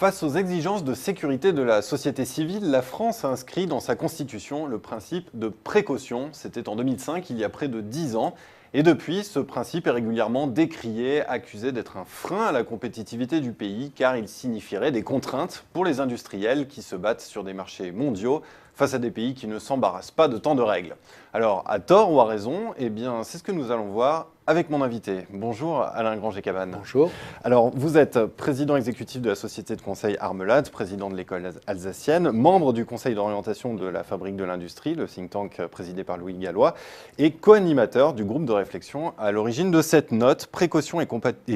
Face aux exigences de sécurité de la société civile, la France a inscrit dans sa constitution le principe de précaution. C'était en 2005, il y a près de 10 ans. Et depuis, ce principe est régulièrement décrié, accusé d'être un frein à la compétitivité du pays, car il signifierait des contraintes pour les industriels qui se battent sur des marchés mondiaux face à des pays qui ne s'embarrassent pas de tant de règles. Alors, à tort ou à raison, eh bien, c'est ce que nous allons voir avec mon invité. Bonjour Alain Granger-Cabane. Bonjour. Alors, vous êtes président exécutif de la société de conseil Armelade, président de l'école alsacienne, membre du conseil d'orientation de la Fabrique de l'Industrie, le think tank présidé par Louis Gallois, et co-animateur du groupe de réflexion à l'origine de cette note, précaution et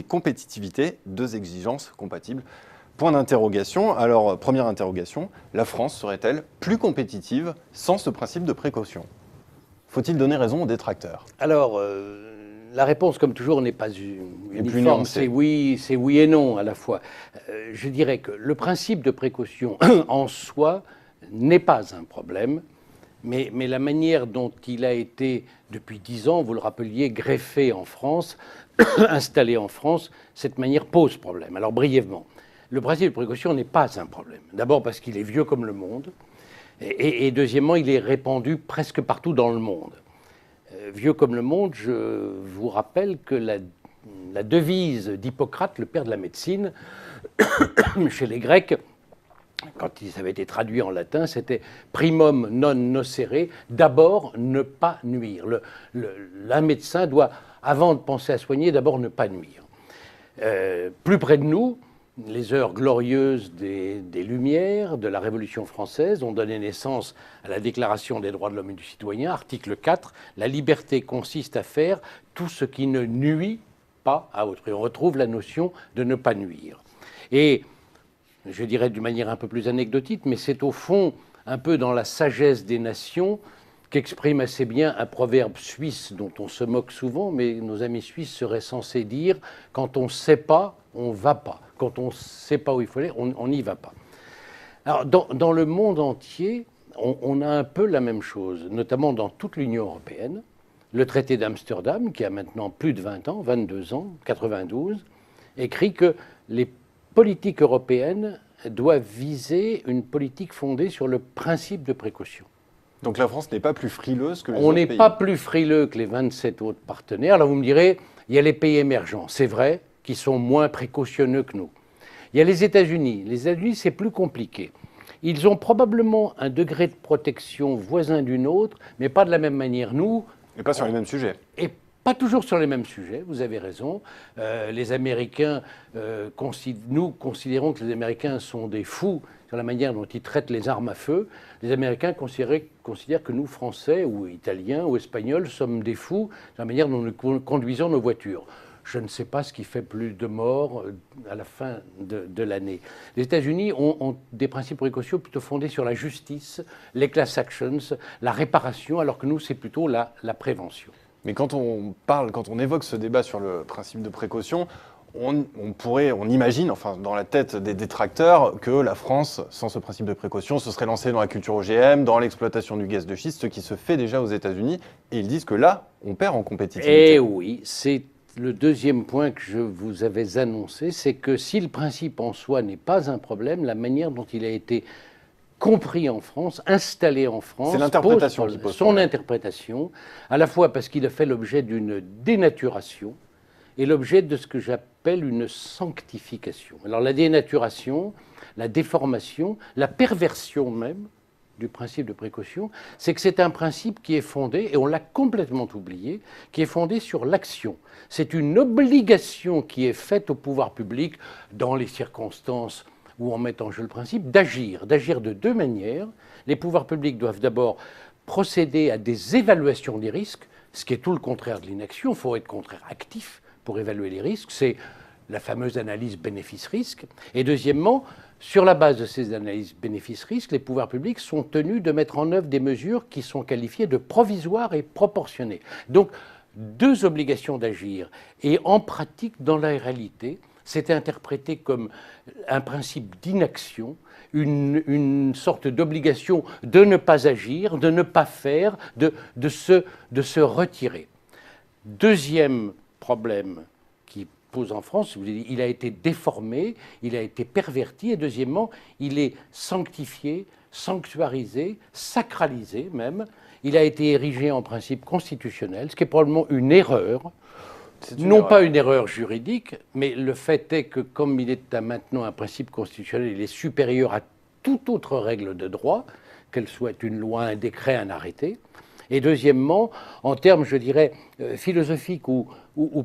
compétitivité, deux exigences compatibles. Point d'interrogation. Alors, première interrogation, la France serait-elle plus compétitive sans ce principe de précaution? Faut-il donner raison aux détracteurs? Alors, la réponse, comme toujours, n'est pas uniforme. C'est oui et non à la fois. Je dirais que le principe de précaution en soi n'est pas un problème, mais la manière dont il a été, depuis 10 ans, vous le rappeliez, greffé en France, installé en France, cette manière pose problème. Alors, brièvement, le principe de précaution n'est pas un problème. D'abord parce qu'il est vieux comme le monde, et deuxièmement, il est répandu presque partout dans le monde. Vieux comme le monde, je vous rappelle que la devise d'Hippocrate, le père de la médecine, chez les Grecs, quand ça avait été traduit en latin, c'était primum non nocere, d'abord ne pas nuire. Un médecin doit, avant de penser à soigner, d'abord ne pas nuire. Plus près de nous, les heures glorieuses des Lumières, de la Révolution française, ont donné naissance à la Déclaration des droits de l'homme et du citoyen, article 4. La liberté consiste à faire tout ce qui ne nuit pas à autrui. On retrouve la notion de ne pas nuire. Et je dirais d'une manière un peu plus anecdotique, mais c'est au fond un peu dans la sagesse des nations qu'exprime assez bien un proverbe suisse dont on se moque souvent, mais nos amis suisses seraient censés dire « quand on ne sait pas, on ne va pas ». Quand on ne sait pas où il faut aller, on n'y va pas. Alors, dans le monde entier, on a un peu la même chose, notamment dans toute l'Union européenne. Le traité d'Amsterdam, qui a maintenant plus de 20 ans, 22 ans, 92, écrit que les politiques européennes doivent viser une politique fondée sur le principe de précaution. Donc la France n'est pas plus frileuse que les autres pays. On n'est pas plus frileux que les 27 autres partenaires. Alors vous me direz, il y a les pays émergents, c'est vrai, qui sont moins précautionneux que nous. Il y a les États-Unis. Les États-Unis, c'est plus compliqué. Ils ont probablement un degré de protection voisin du nôtre, mais pas de la même manière. Nous... Et pas sur les mêmes sujets. Et pas toujours sur les mêmes sujets, vous avez raison. Les Américains, nous considérons que les Américains sont des fous sur la manière dont ils traitent les armes à feu. Les Américains considèrent que nous, Français ou Italiens ou Espagnols, sommes des fous sur la manière dont nous conduisons nos voitures. Je ne sais pas ce qui fait plus de morts à la fin de l'année. Les États-Unis ont des principes précautionneux plutôt fondés sur la justice, les class actions, la réparation, alors que nous, c'est plutôt la prévention. Mais quand on évoque ce débat sur le principe de précaution, on imagine, enfin dans la tête des détracteurs, que la France, sans ce principe de précaution, se serait lancée dans la culture OGM, dans l'exploitation du gaz de schiste, ce qui se fait déjà aux États-Unis. Et ils disent que là, on perd en compétitivité. Eh oui, c'est le deuxième point que je vous avais annoncé, c'est que si le principe en soi n'est pas un problème, la manière dont il a été compris en France, installé en France, c'est l'interprétation qui pose son interprétation, à la fois parce qu'il a fait l'objet d'une dénaturation et l'objet de ce que j'appelle une sanctification. Alors la dénaturation, la déformation, la perversion même du principe de précaution, c'est que c'est un principe qui est fondé, et on l'a complètement oublié, qui est fondé sur l'action. C'est une obligation qui est faite au pouvoir public dans les circonstances où on met en jeu le principe d'agir de deux manières. Les pouvoirs publics doivent d'abord procéder à des évaluations des risques, ce qui est tout le contraire de l'inaction. Il faut être contraire actif pour évaluer les risques. C'est la fameuse analyse bénéfice-risque. Et deuxièmement, sur la base de ces analyses bénéfice-risque, les pouvoirs publics sont tenus de mettre en œuvre des mesures qui sont qualifiées de provisoires et proportionnées. Donc, deux obligations d'agir. Et en pratique, dans la réalité, c'est interprété comme un principe d'inaction, une sorte d'obligation de ne pas agir, de ne pas faire, de se retirer. Deuxième problème qui pose en France, il a été déformé, il a été perverti, et deuxièmement, il est sanctifié, sanctuarisé, sacralisé même. Il a été érigé en principe constitutionnel, ce qui est probablement une erreur. Non pas une erreur juridique, mais le fait est que comme il est maintenant un principe constitutionnel, il est supérieur à toute autre règle de droit, qu'elle soit une loi, un décret, un arrêté. Et deuxièmement, en termes, je dirais, philosophiques ou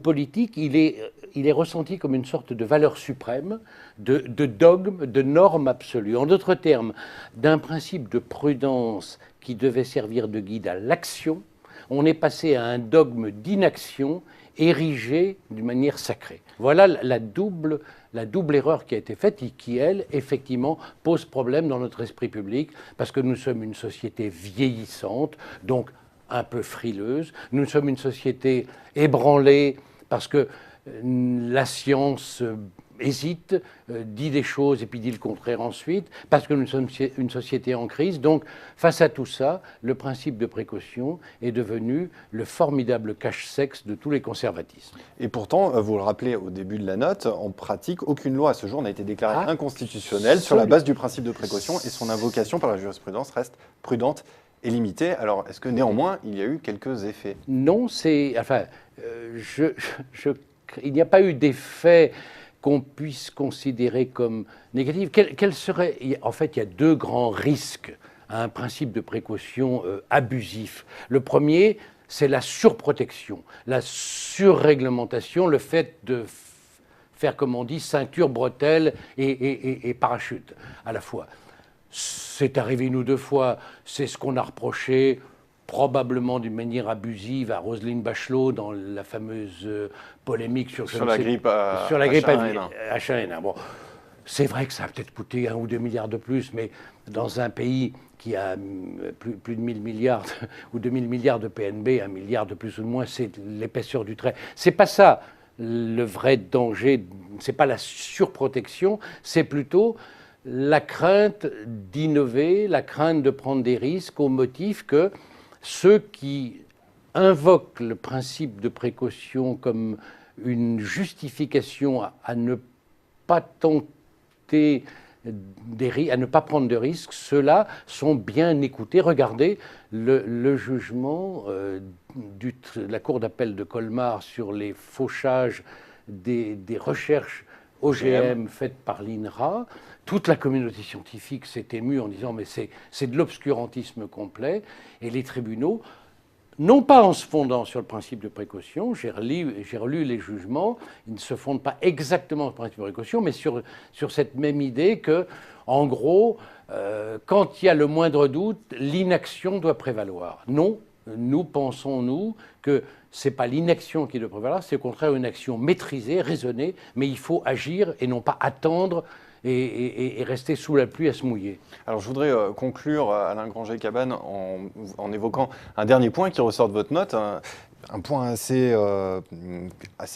politiques, il est ressenti comme une sorte de valeur suprême, de dogme, de norme absolue. En d'autres termes, d'un principe de prudence qui devait servir de guide à l'action, on est passé à un dogme d'inaction érigé d'une manière sacrée. Voilà la double erreur qui a été faite et qui, elle, effectivement, pose problème dans notre esprit public, parce que nous sommes une société vieillissante, donc un peu frileuse. Nous sommes une société ébranlée, parce que la science hésite, dit des choses et puis dit le contraire ensuite, parce que nous sommes une société en crise. Donc, face à tout ça, le principe de précaution est devenu le formidable cache-sexe de tous les conservatismes. Et pourtant, vous le rappelez au début de la note, en pratique, aucune loi à ce jour n'a été déclarée inconstitutionnelle sur la base du principe de précaution, et son invocation par la jurisprudence reste prudente et limitée. Alors, est-ce que néanmoins, il y a eu quelques effets? Non, il n'y a pas eu d'effet qu'on puisse considérer comme négatif. En fait, il y a deux grands risques à un principe de précaution abusif. Le premier, c'est la surprotection, la surréglementation, le fait de faire, comme on dit, ceinture, bretelle et parachute à la fois. C'est arrivé une ou deux fois, c'est ce qu'on a reproché probablement d'une manière abusive à Roselyne Bachelot dans la fameuse polémique sur la grippe H1N1. Bon, c'est vrai que ça a peut-être coûté 1 ou 2 milliards de plus, mais dans un pays qui a plus de 1000 milliards ou 2000 milliards de PNB, 1 milliard de plus ou de moins, c'est l'épaisseur du trait. C'est pas ça le vrai danger, c'est pas la surprotection, c'est plutôt la crainte d'innover, la crainte de prendre des risques au motif que ceux qui invoquent le principe de précaution comme une justification à ne pas tenter à ne pas prendre de risques, ceux-là sont bien écoutés. Regardez le jugement de la Cour d'appel de Colmar sur les fauchages des recherches OGM faites par l'INRA. Toute la communauté scientifique s'est émue en disant mais c'est de l'obscurantisme complet, et les tribunaux, non pas en se fondant sur le principe de précaution, j'ai relu les jugements, ils ne se fondent pas exactement sur le principe de précaution, mais sur cette même idée que, en gros, quand il y a le moindre doute, l'inaction doit prévaloir. Non, nous pensons, nous, que ce n'est pas l'inaction qui doit prévaloir, c'est au contraire une action maîtrisée, raisonnée, mais il faut agir et non pas attendre et rester sous la pluie à se mouiller. Alors je voudrais conclure, Alain Granger-Cabane, en évoquant un dernier point qui ressort de votre note, un point assez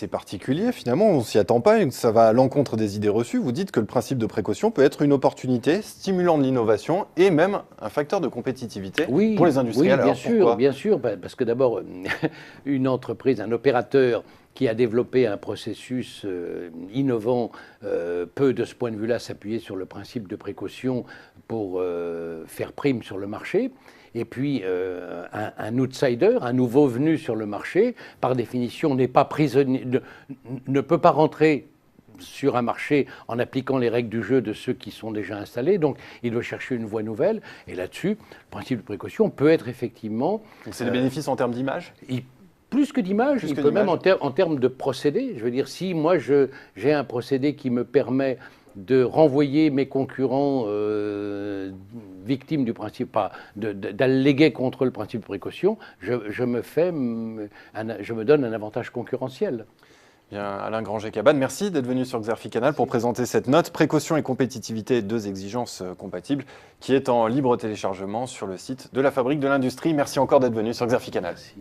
particulier finalement, on ne s'y attend pas, et ça va à l'encontre des idées reçues. Vous dites que le principe de précaution peut être une opportunité stimulant de l'innovation et même un facteur de compétitivité pour les industriels. Oui, bien sûr, parce que d'abord, une entreprise, un opérateur qui a développé un processus innovant peut, de ce point de vue-là, s'appuyer sur le principe de précaution pour faire prime sur le marché. Et puis, un outsider, un nouveau venu sur le marché, par définition, n'est pas prisonnier, ne peut pas rentrer sur un marché en appliquant les règles du jeu de ceux qui sont déjà installés. Donc, il doit chercher une voie nouvelle. Et là-dessus, le principe de précaution peut être effectivement... C'est des bénéfices en termes d'image ? Plus que d'image, il peut même en termes de procédé. Je veux dire, si moi j'ai un procédé qui me permet de renvoyer mes concurrents victimes du principe, d'alléguer contre le principe de précaution, je me donne un avantage concurrentiel. Bien, Alain Granger-Cabane, merci d'être venu sur Xerfi Canal pour présenter cette note. Précaution et compétitivité, deux exigences compatibles, qui est en libre téléchargement sur le site de la Fabrique de l'Industrie. Merci encore d'être venu sur Xerfi Canal. Merci.